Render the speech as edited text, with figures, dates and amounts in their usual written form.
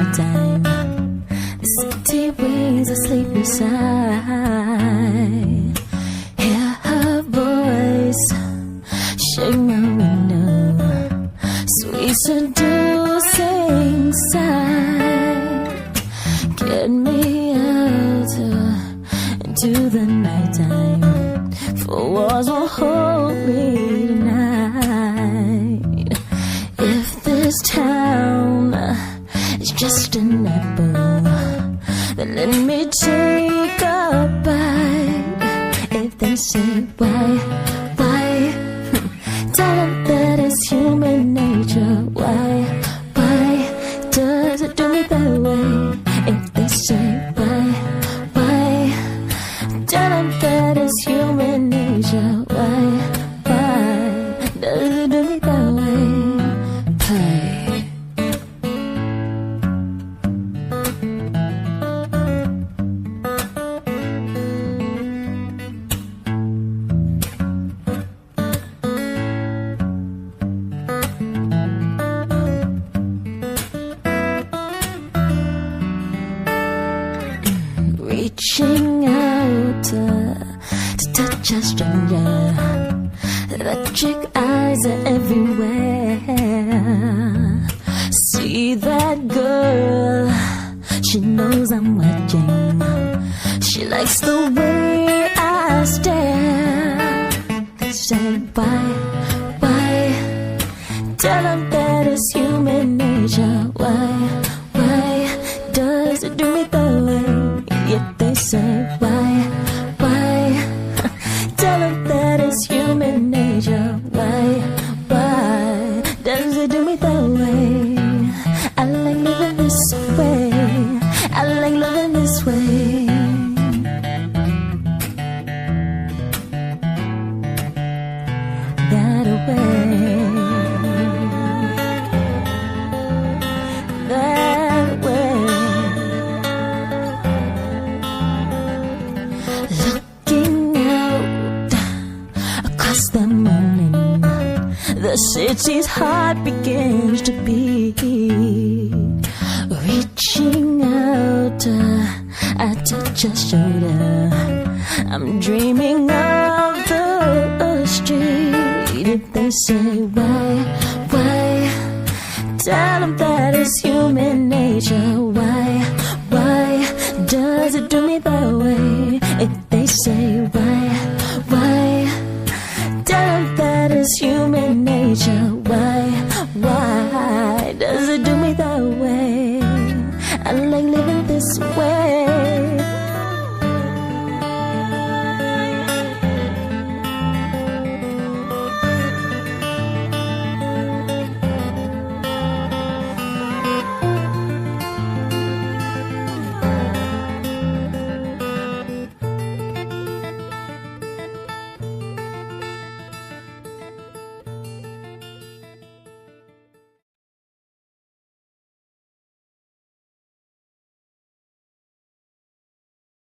nighttime. The city winds asleep beside. Hear her voice shake my window, sweet seducing sight. Get me out into the nighttime, for walls won't hold me tonight. If this town is just an apple, then let me take a bite. If they say why, tell them that it's human nature. Why does it do me that way? If they say why, tell them that it's human nature. Why does it do me that way? Reaching out to touch a stranger, electric eyes are everywhere. See that girl, she knows I'm watching. She likes the way I stare. They say why, tell them that it's human nature. Why does it do me that way? Yet they say why tell them that it's human nature. Why does it do me that way? I like living this way, I like living this way. That way, that way. Looking out across the morning, the city's heart begins to beat. Reaching out, I touch your shoulder. I'm dreaming of the street. If they say why, tell them that it's human nature. Why does it do me that way? If they say why, tell them that it's human nature. Why does it do me that way? I like living